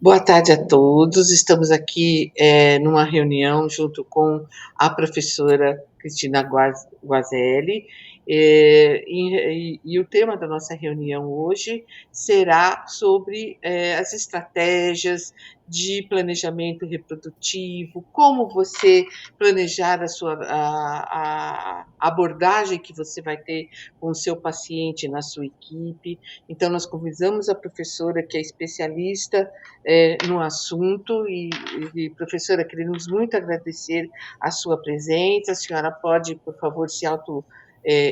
Boa tarde a todos. Estamos aqui numa reunião junto com a professora Cristina Guazelli, e o tema da nossa reunião hoje será sobre as estratégias de planejamento reprodutivo, como você planejar a abordagem que você vai ter com o seu paciente na sua equipe. Então, nós convidamos a professora, que é especialista no assunto. Professora, queremos muito agradecer a sua presença. A senhora pode, por favor, se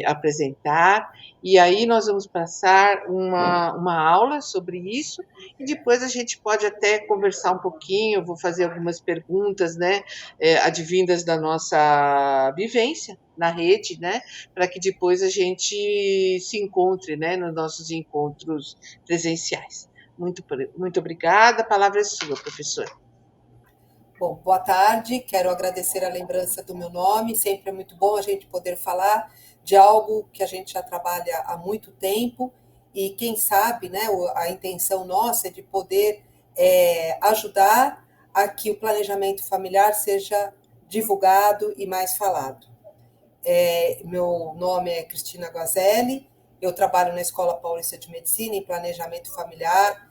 apresentar, e aí nós vamos passar uma aula sobre isso, e depois a gente pode até conversar um pouquinho. Eu vou fazer algumas perguntas, né, advindas da nossa vivência na rede, né, para que depois a gente se encontre, né, nos nossos encontros presenciais. Muito obrigada. A palavra é sua, professora. Bom, boa tarde. Quero agradecer a lembrança do meu nome. Sempre é muito bom a gente poder falar de algo que a gente já trabalha há muito tempo e, quem sabe, né, a intenção nossa é de poder ajudar a que o planejamento familiar seja divulgado e mais falado. Meu nome é Cristina Guazelli, eu trabalho na Escola Paulista de Medicina em planejamento familiar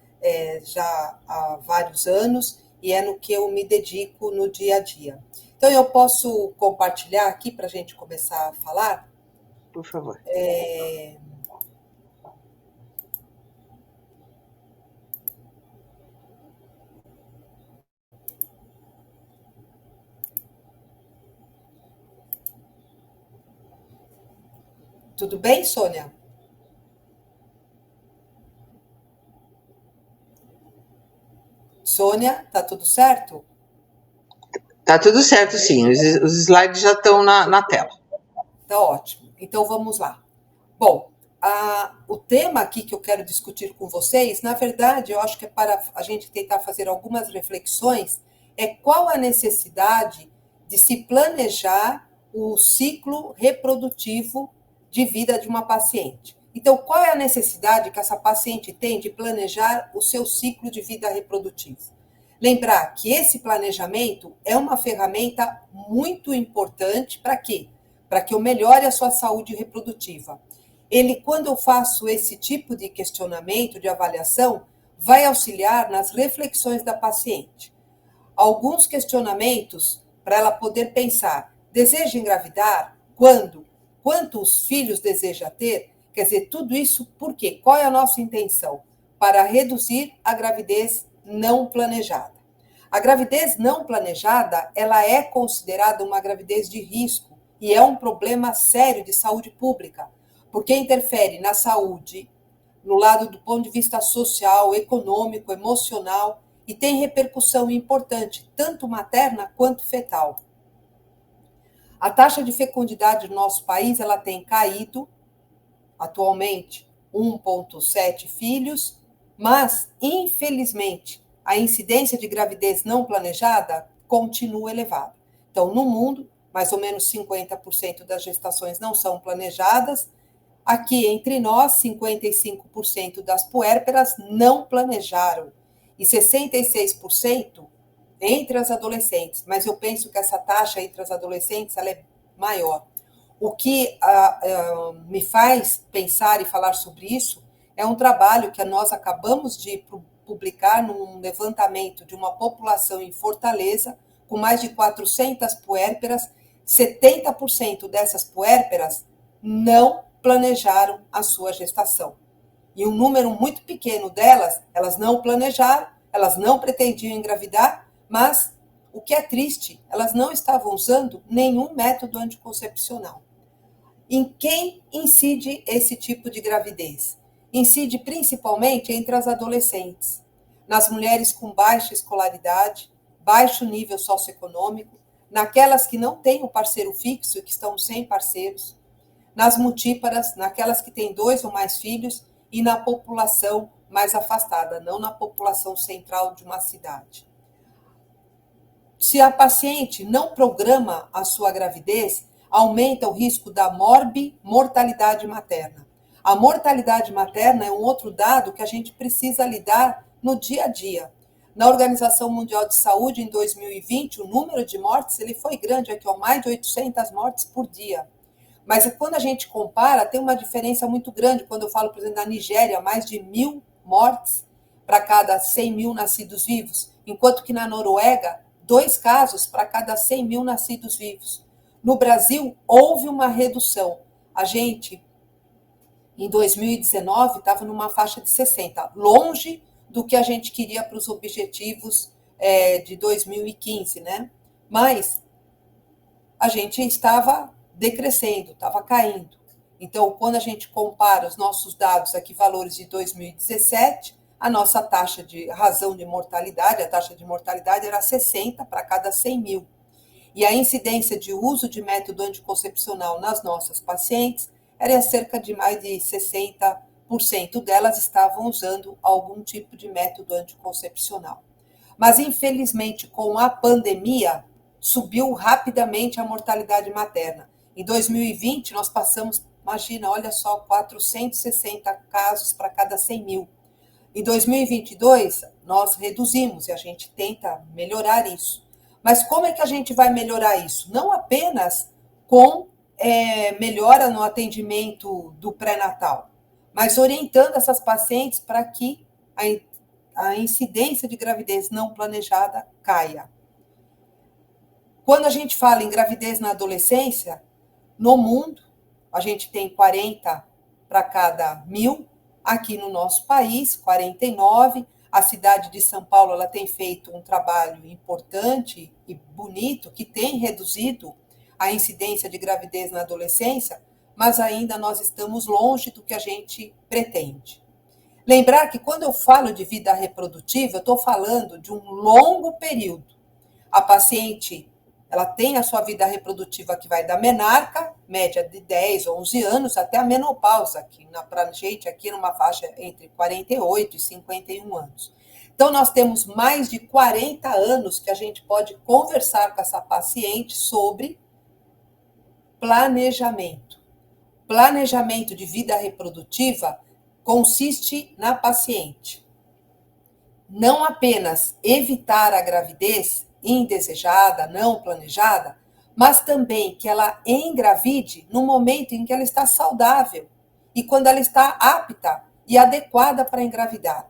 já há vários anos, e é no que eu me dedico no dia a dia. Então, eu posso compartilhar aqui para a gente começar a falar? Por favor. Tudo bem, Sônia? Sônia, tá tudo certo? Tá tudo certo, sim. Os slides já estão na tela. Tá ótimo. Então, vamos lá. Bom, o tema aqui que eu quero discutir com vocês, na verdade, eu acho que é para a gente tentar fazer algumas reflexões, é qual a necessidade de se planejar o ciclo reprodutivo de vida de uma paciente. Então, qual é a necessidade que essa paciente tem de planejar o seu ciclo de vida reprodutivo? Lembrar que esse planejamento é uma ferramenta muito importante para quê? Para que eu melhore a sua saúde reprodutiva. Ele, quando eu faço esse tipo de questionamento, de avaliação, vai auxiliar nas reflexões da paciente. Alguns questionamentos para ela poder pensar: deseja engravidar? Quando? Quantos filhos deseja ter? Quer dizer, tudo isso por quê? Qual é a nossa intenção? Para reduzir a gravidez não planejada. A gravidez não planejada, ela é considerada uma gravidez de risco e é um problema sério de saúde pública, porque interfere na saúde, no lado do ponto de vista social, econômico, emocional, e tem repercussão importante, tanto materna quanto fetal. A taxa de fecundidade no nosso país, ela tem caído, atualmente 1,7 filhos, mas, infelizmente, a incidência de gravidez não planejada continua elevada. Então, no mundo, mais ou menos 50% das gestações não são planejadas. Aqui, entre nós, 55% das puérperas não planejaram e 66% entre as adolescentes. Mas eu penso que essa taxa entre as adolescentes ela é maior. O que me faz pensar e falar sobre isso é um trabalho que nós acabamos de publicar num levantamento de uma população em Fortaleza, com mais de 400 puérperas. 70% dessas puérperas não planejaram a sua gestação. E um número muito pequeno delas, elas não planejaram, elas não pretendiam engravidar, mas, o que é triste, elas não estavam usando nenhum método anticoncepcional. Em quem incide esse tipo de gravidez? Incide principalmente entre as adolescentes, nas mulheres com baixa escolaridade, baixo nível socioeconômico, naquelas que não têm um parceiro fixo e que estão sem parceiros, nas multíparas, naquelas que têm 2 ou mais filhos, e na população mais afastada, não na população central de uma cidade. Se a paciente não programa a sua gravidez, aumenta o risco da morbimortalidade materna. A mortalidade materna é um outro dado que a gente precisa lidar no dia a dia. Na Organização Mundial de Saúde, em 2020, o número de mortes ele foi grande, aqui, mais de 800 mortes por dia. Mas quando a gente compara, tem uma diferença muito grande. Quando eu falo, por exemplo, na Nigéria, mais de 1.000 mortes para cada 100 mil nascidos vivos, enquanto que na Noruega, 2 casos para cada 100 mil nascidos vivos. No Brasil, houve uma redução. A gente, em 2019, estava numa faixa de 60, longe do que a gente queria para os objetivos de 2015, né? Mas a gente estava decrescendo, estava caindo. Então, quando a gente compara os nossos dados aqui, valores de 2017, a nossa taxa de razão de mortalidade, a taxa de mortalidade era 60 para cada 100 mil. E a incidência de uso de método anticoncepcional nas nossas pacientes era cerca de mais de 60% delas estavam usando algum tipo de método anticoncepcional. Mas, infelizmente, com a pandemia, subiu rapidamente a mortalidade materna. Em 2020, nós passamos, imagina, olha só, 460 casos para cada 100 mil. Em 2022, nós reduzimos e a gente tenta melhorar isso. Mas como é que a gente vai melhorar isso? Não apenas com melhora no atendimento do pré-natal, mas orientando essas pacientes para que a incidência de gravidez não planejada caia. Quando a gente fala em gravidez na adolescência, no mundo, a gente tem 40 para cada 1.000, aqui no nosso país, 49. A cidade de São Paulo ela tem feito um trabalho importante e bonito, que tem reduzido a incidência de gravidez na adolescência, mas ainda nós estamos longe do que a gente pretende. Lembrar que quando eu falo de vida reprodutiva, eu estou falando de um longo período. A paciente ela tem a sua vida reprodutiva que vai da menarca, média de 10, 11 anos, até a menopausa, que para a gente aqui numa faixa entre 48 e 51 anos. Então, nós temos mais de 40 anos que a gente pode conversar com essa paciente sobre planejamento. Planejamento de vida reprodutiva consiste na paciente não apenas evitar a gravidez indesejada, não planejada, mas também que ela engravide no momento em que ela está saudável e quando ela está apta e adequada para engravidar.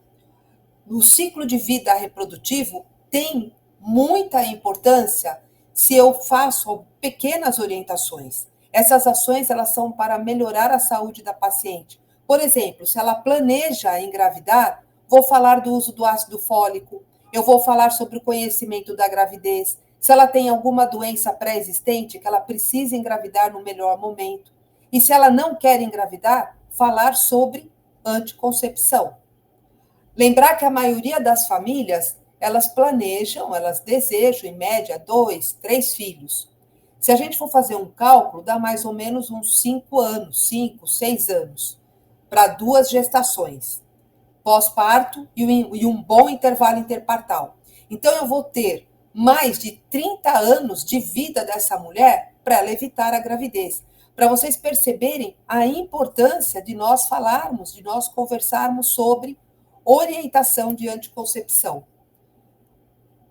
No ciclo de vida reprodutivo tem muita importância se eu faço pequenas orientações. Essas ações elas são para melhorar a saúde da paciente. Por exemplo, se ela planeja engravidar, vou falar do uso do ácido fólico, eu vou falar sobre o conhecimento da gravidez, se ela tem alguma doença pré-existente que ela precisa engravidar no melhor momento. E se ela não quer engravidar, falar sobre anticoncepção. Lembrar que a maioria das famílias, elas planejam, elas desejam, em média, 2, 3 filhos. Se a gente for fazer um cálculo, dá mais ou menos uns 5 anos, 5, 6 anos, para 2 gestações, pós-parto e um bom intervalo interpartal. Então, eu vou ter mais de 30 anos de vida dessa mulher para ela evitar a gravidez. Para vocês perceberem a importância de nós falarmos, de nós conversarmos sobre orientação de anticoncepção.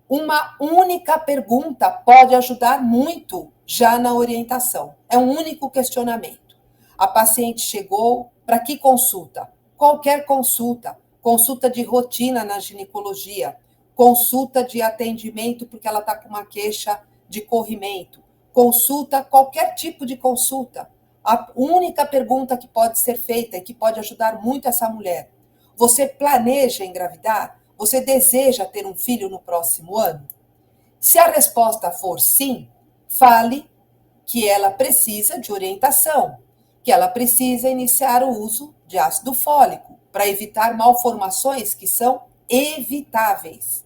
Uma única pergunta pode ajudar muito já na orientação. É um único questionamento. A paciente chegou, para que consulta? Qualquer consulta. Consulta de rotina na ginecologia. Consulta de atendimento porque ela está com uma queixa de corrimento. Consulta, qualquer tipo de consulta. A única pergunta que pode ser feita e que pode ajudar muito essa mulher. Você planeja engravidar? Você deseja ter um filho no próximo ano? Se a resposta for sim, fale que ela precisa de orientação, que ela precisa iniciar o uso de ácido fólico para evitar malformações que são evitáveis.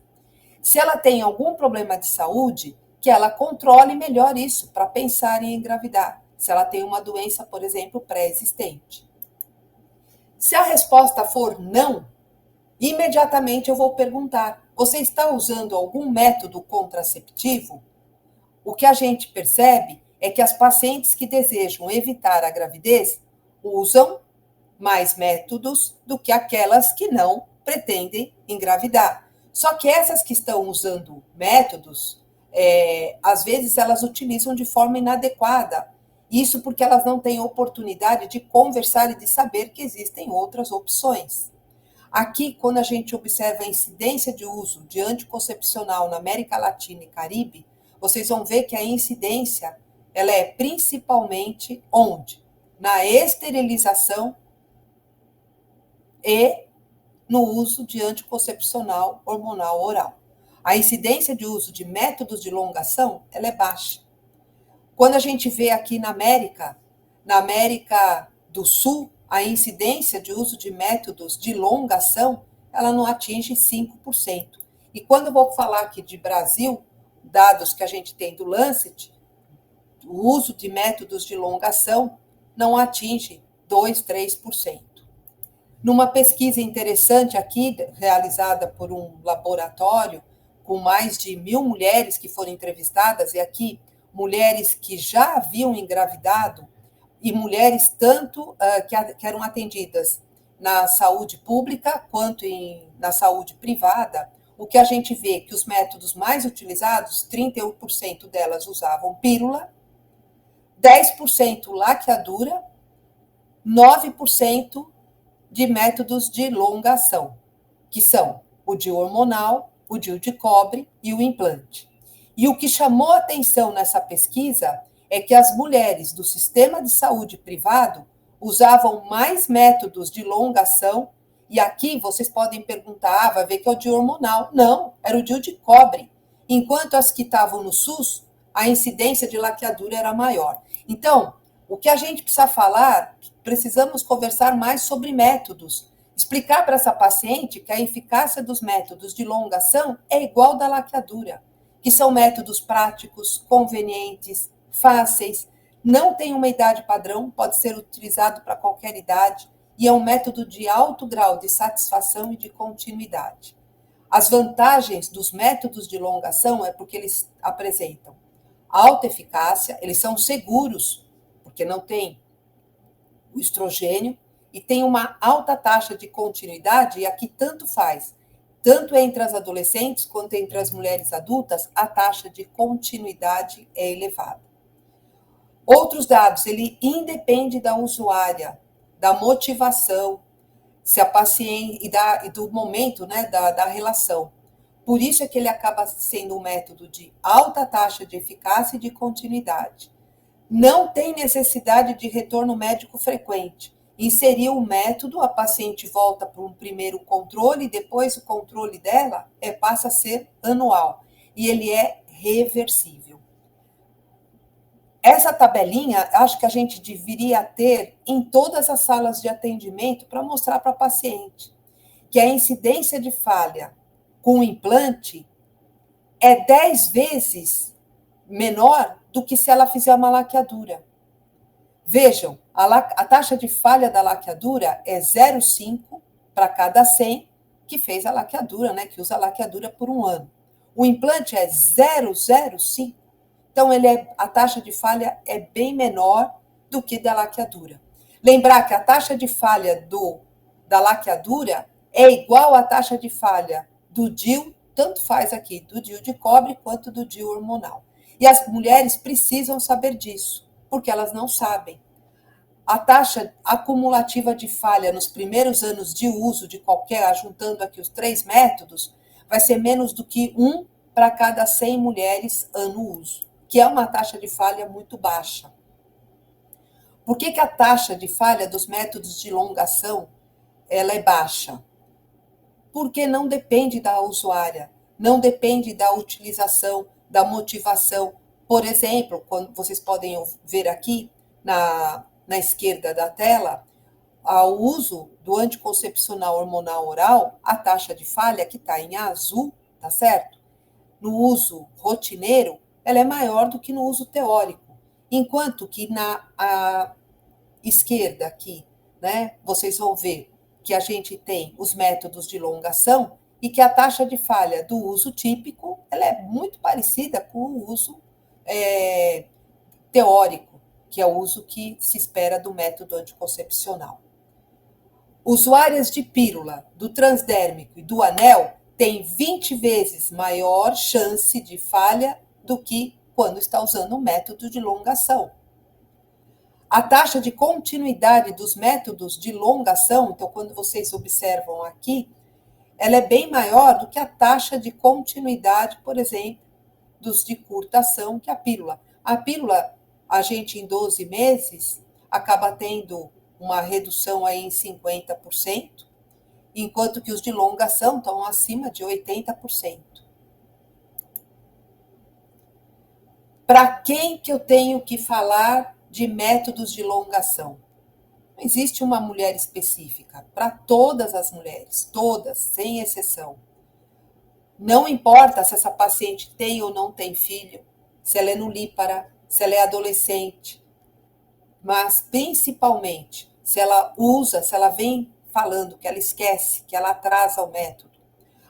Se ela tem algum problema de saúde, que ela controle melhor isso para pensar em engravidar. Se ela tem uma doença, por exemplo, pré-existente. Se a resposta for não, imediatamente eu vou perguntar: você está usando algum método contraceptivo? O que a gente percebe é que as pacientes que desejam evitar a gravidez usam mais métodos do que aquelas que não pretendem engravidar. Só que essas que estão usando métodos, às vezes elas utilizam de forma inadequada. Isso porque elas não têm oportunidade de conversar e de saber que existem outras opções. Aqui, quando a gente observa a incidência de uso de anticoncepcional na América Latina e Caribe, vocês vão ver que a incidência ela é principalmente onde? Na esterilização e no uso de anticoncepcional hormonal oral. A incidência de uso de métodos de longação ela é baixa. Quando a gente vê aqui na América do Sul, a incidência de uso de métodos de longação, ela não atinge 5%. E quando eu vou falar aqui de Brasil, dados que a gente tem do Lancet, o uso de métodos de longação não atinge 2, 3%. Numa pesquisa interessante aqui, realizada por um laboratório, com mais de 1.000 mulheres que foram entrevistadas, e aqui mulheres que já haviam engravidado, e mulheres tanto que eram atendidas na saúde pública quanto na saúde privada, o que a gente vê que os métodos mais utilizados, 31% delas usavam pílula, 10% laqueadura, 9% de métodos de longação, que são o DIU hormonal, o DIU de cobre e o implante. E o que chamou atenção nessa pesquisa é que as mulheres do sistema de saúde privado usavam mais métodos de longação, e aqui vocês podem perguntar, vai ver que é o DIU hormonal. Não, era o DIU de cobre. Enquanto as que estavam no SUS, a incidência de laqueadura era maior. Então, o que a gente precisa falar, precisamos conversar mais sobre métodos. Explicar para essa paciente que a eficácia dos métodos de longação é igual da laqueadura, que são métodos práticos, convenientes, fáceis, não tem uma idade padrão, pode ser utilizado para qualquer idade e é um método de alto grau de satisfação e de continuidade. As vantagens dos métodos de longação é porque eles apresentam alta eficácia, eles são seguros, porque não tem o estrogênio, e tem uma alta taxa de continuidade, e aqui tanto faz, tanto entre as adolescentes quanto entre as mulheres adultas, a taxa de continuidade é elevada. Outros dados, ele independe da usuária, da motivação, se a paciente e do momento, né, da relação. Por isso é que ele acaba sendo um método de alta taxa de eficácia e de continuidade. Não tem necessidade de retorno médico frequente. Inserir o método, a paciente volta para um primeiro controle, depois o controle dela passa a ser anual. E ele é reversível. Essa tabelinha, acho que a gente deveria ter em todas as salas de atendimento para mostrar para a paciente que a incidência de falha com o implante é 10 vezes menor do que se ela fizer uma laqueadura. Vejam, a taxa de falha da laqueadura é 0,5 para cada 100 que fez a laqueadura, né, que usa a laqueadura por um ano. O implante é 0,05. Então, a taxa de falha é bem menor do que da laqueadura. Lembrar que a taxa de falha da laqueadura é igual à taxa de falha do DIU, tanto faz aqui, do DIU de cobre quanto do DIU hormonal. E as mulheres precisam saber disso, porque elas não sabem. A taxa acumulativa de falha nos primeiros anos de uso de qualquer, juntando aqui os 3 métodos, vai ser menos do que 1 para cada 100 mulheres ano uso, que é uma taxa de falha muito baixa. Por que a taxa de falha dos métodos de longação ela é baixa? Porque não depende da usuária, não depende da utilização, da motivação. Por exemplo, quando vocês podem ver aqui na esquerda da tela, ao uso do anticoncepcional hormonal oral, a taxa de falha que está em azul, tá certo? No uso rotineiro, ela é maior do que no uso teórico. Enquanto que na esquerda aqui, né, vocês vão ver que a gente tem os métodos de longação e que a taxa de falha do uso típico ela é muito parecida com o uso teórico, que é o uso que se espera do método anticoncepcional. Usuárias de pílula, do transdérmico e do anel tem 20 vezes maior chance de falha do que quando está usando o método de longa ação. A taxa de continuidade dos métodos de longa ação, então, quando vocês observam aqui, ela é bem maior do que a taxa de continuidade, por exemplo, dos de curta ação, que é a pílula. A pílula, a gente em 12 meses acaba tendo uma redução aí em 50%, enquanto que os de longa ação estão acima de 80%. Para quem que eu tenho que falar de métodos de longa ação? Não existe uma mulher específica, para todas as mulheres, todas, sem exceção. Não importa se essa paciente tem ou não tem filho, se ela é nulípara, se ela é adolescente, mas principalmente se ela usa, se ela vem falando que ela esquece, que ela atrasa o método.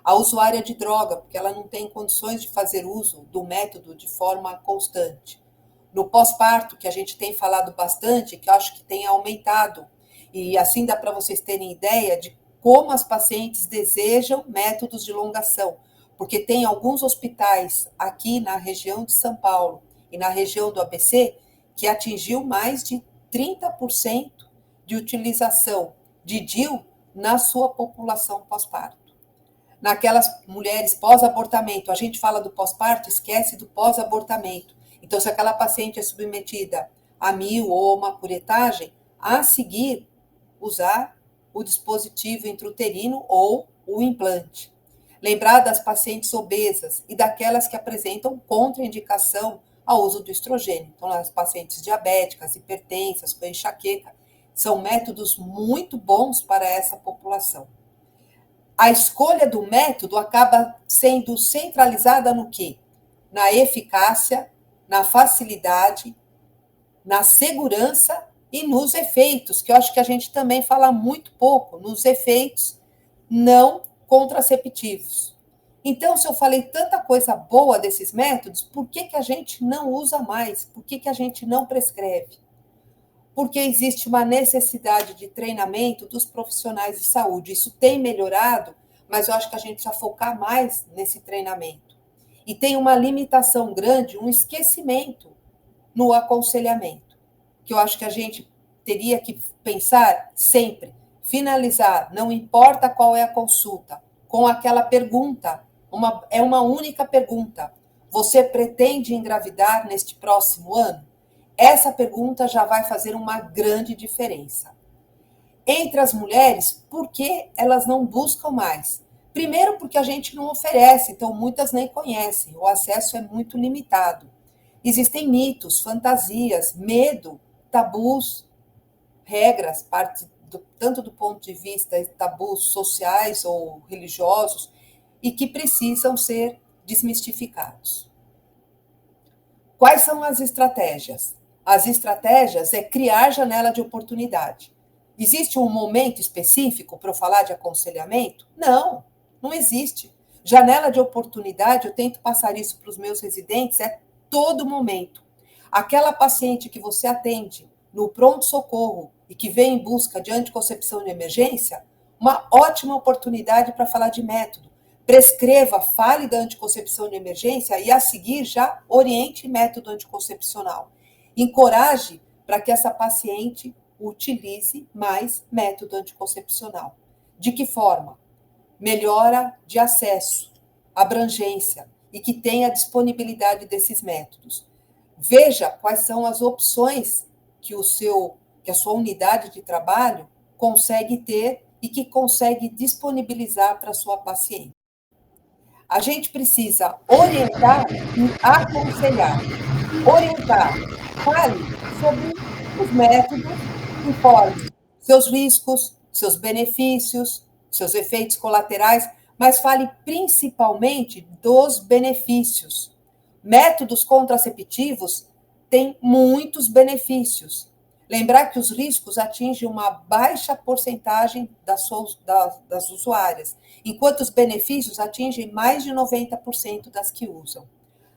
A usuária de droga, porque ela não tem condições de fazer uso do método de forma constante. No pós-parto, que a gente tem falado bastante, que eu acho que tem aumentado, e assim dá para vocês terem ideia de como as pacientes desejam métodos de longa ação, porque tem alguns hospitais aqui na região de São Paulo e na região do ABC que atingiu mais de 30% de utilização de DIU na sua população pós-parto. Naquelas mulheres pós-abortamento, a gente fala do pós-parto, esquece do pós-abortamento. Então, se aquela paciente é submetida a mil ou uma curetagem, a seguir, usar o dispositivo intrauterino ou o implante. Lembrar das pacientes obesas e daquelas que apresentam contraindicação ao uso do estrogênio. Então, as pacientes diabéticas, hipertensas, com enxaqueca, são métodos muito bons para essa população. A escolha do método acaba sendo centralizada no quê? Na eficácia, na facilidade, na segurança e nos efeitos, que eu acho que a gente também fala muito pouco, nos efeitos não contraceptivos. Então, se eu falei tanta coisa boa desses métodos, por que a gente não usa mais? Por que a gente não prescreve? Porque existe uma necessidade de treinamento dos profissionais de saúde. Isso tem melhorado, mas eu acho que a gente precisa focar mais nesse treinamento. E tem uma limitação grande, um esquecimento no aconselhamento, que eu acho que a gente teria que pensar sempre, finalizar, não importa qual é a consulta, com aquela pergunta, é uma única pergunta. Você pretende engravidar neste próximo ano? Essa pergunta já vai fazer uma grande diferença. Entre as mulheres, por que elas não buscam mais? Primeiro, porque a gente não oferece, então muitas nem conhecem, o acesso é muito limitado. Existem mitos, fantasias, medo, tabus, regras, tanto do ponto de vista tabus sociais ou religiosos, e que precisam ser desmistificados. Quais são as estratégias? As estratégias é criar janela de oportunidade. Existe um momento específico para eu falar de aconselhamento? Não, não existe. Janela de oportunidade, eu tento passar isso para os meus residentes, é todo momento. Aquela paciente que você atende no pronto-socorro e que vem em busca de anticoncepção de emergência, uma ótima oportunidade para falar de método. Prescreva, fale da anticoncepção de emergência e, a seguir, já oriente método anticoncepcional. Encoraje para que essa paciente utilize mais método anticoncepcional. De que forma? Melhora de acesso, abrangência e que tenha disponibilidade desses métodos. Veja quais são as opções que a sua unidade de trabalho consegue ter e que consegue disponibilizar para a sua paciente. A gente precisa orientar e aconselhar. Orientar, fale sobre os métodos, informe seus riscos, seus benefícios, seus efeitos colaterais, mas fale principalmente dos benefícios. Métodos contraceptivos têm muitos benefícios. Lembrar que os riscos atingem uma baixa porcentagem das usuárias, enquanto os benefícios atingem mais de 90% das que usam.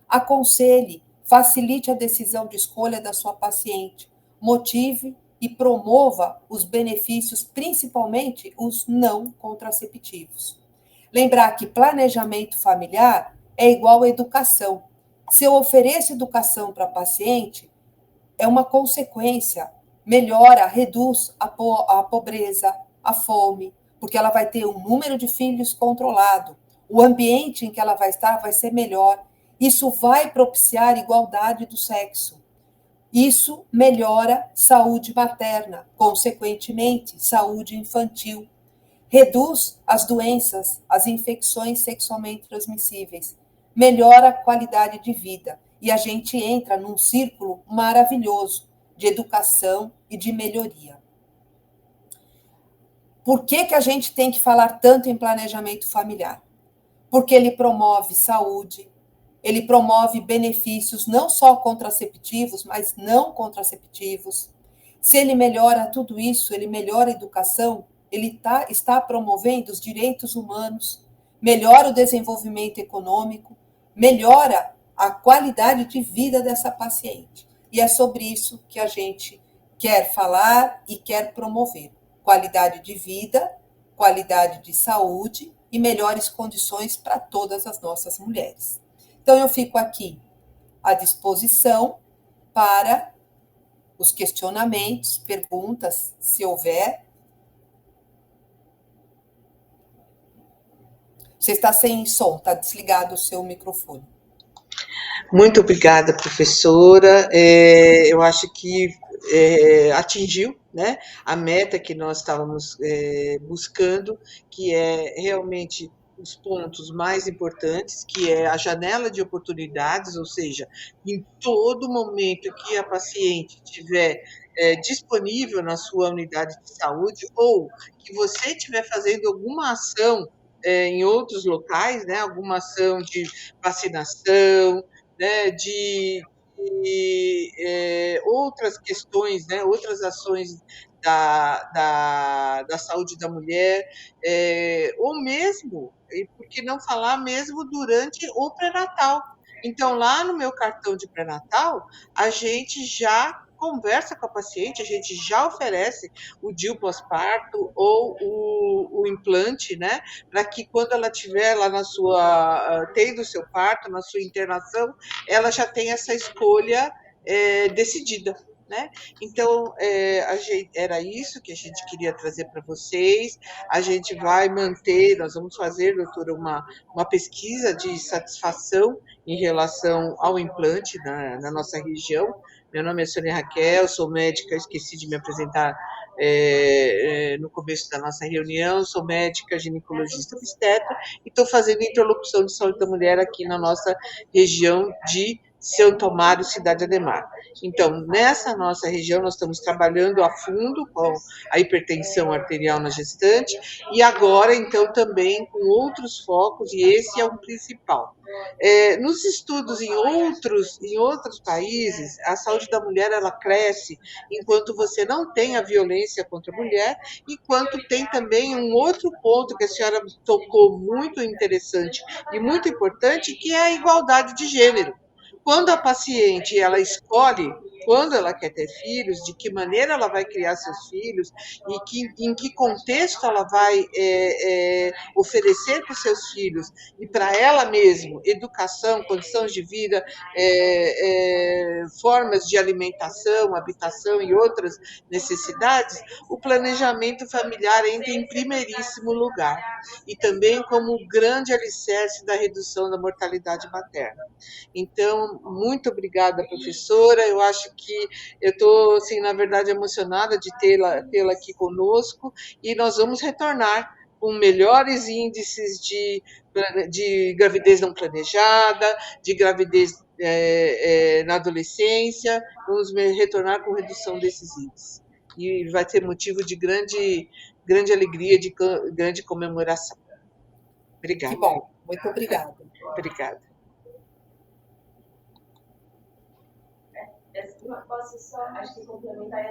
Aconselhe, facilite a decisão de escolha da sua paciente, motive e promova os benefícios, principalmente os não contraceptivos. Lembrar que planejamento familiar é igual a educação. Se eu ofereço educação para a paciente, é uma consequência, melhora, reduz a pobreza, a fome, porque ela vai ter um número de filhos controlado, o ambiente em que ela vai estar vai ser melhor. Isso vai propiciar igualdade do sexo. Isso melhora saúde materna, consequentemente, saúde infantil. Reduz as doenças, as infecções sexualmente transmissíveis. Melhora a qualidade de vida. E a gente entra num círculo maravilhoso de educação e de melhoria. Por que a gente tem que falar tanto em planejamento familiar? Porque ele promove saúde, ele promove benefícios não só contraceptivos, mas não contraceptivos. Se ele melhora tudo isso, ele melhora a educação, ele está promovendo os direitos humanos, melhora o desenvolvimento econômico, melhora a qualidade de vida dessa paciente. E é sobre isso que a gente quer falar e quer promover. Qualidade de vida, qualidade de saúde e melhores condições para todas as nossas mulheres. Então, eu fico aqui à disposição para os questionamentos, perguntas, se houver. Você está sem som, está desligado o seu microfone. Muito obrigada, professora. Eu acho que atingiu, né, a meta que nós estávamos buscando, que é realmente os pontos mais importantes, que é a janela de oportunidades, ou seja, em todo momento que a paciente tiver disponível na sua unidade de saúde, ou que você estiver fazendo alguma ação em outros locais, né, alguma ação de vacinação, né, outras questões, né, outras ações da saúde da mulher, ou mesmo, e por que não falar mesmo durante o pré-natal. Então, lá no meu cartão de pré-natal, a gente já conversa com a paciente, a gente já oferece o DIU pós-parto ou o implante, né, para que quando ela estiver lá na sua, tendo o seu parto, na sua internação, ela já tem essa escolha decidida, né? Então, era isso que a gente queria trazer para vocês. A gente vai manter, nós vamos fazer, doutora, uma pesquisa de satisfação em relação ao implante na nossa região. Meu nome é Sônia Raquel, sou médica, esqueci de me apresentar no começo da nossa reunião, sou médica ginecologista obstetra e estou fazendo interlocução de saúde da mulher aqui na nossa região de Santo Amaro, Cidade Ademar. Então, nessa nossa região, nós estamos trabalhando a fundo com a hipertensão arterial na gestante e agora, então, também com outros focos, e esse é o principal. Nos estudos em outros países, a saúde da mulher ela cresce enquanto você não tem a violência contra a mulher, enquanto tem também um outro ponto que a senhora tocou muito interessante e muito importante, que é a igualdade de gênero. Quando a paciente ela escolhe quando ela quer ter filhos, de que maneira ela vai criar seus filhos e em que contexto ela vai oferecer para os seus filhos e para ela mesma educação, condições de vida, formas de alimentação, habitação e outras necessidades, o planejamento familiar entra em primeiríssimo lugar e também como grande alicerce da redução da mortalidade materna. Então, muito obrigada, professora. Eu acho que eu estou, assim, na verdade, emocionada de tê-la aqui conosco e nós vamos retornar com melhores índices de gravidez não planejada, de gravidez na adolescência, vamos retornar com redução desses índices. E vai ser motivo de grande alegria, de grande comemoração. Obrigada. Que bom, muito obrigada. Obrigada. Posso só, acho que complementar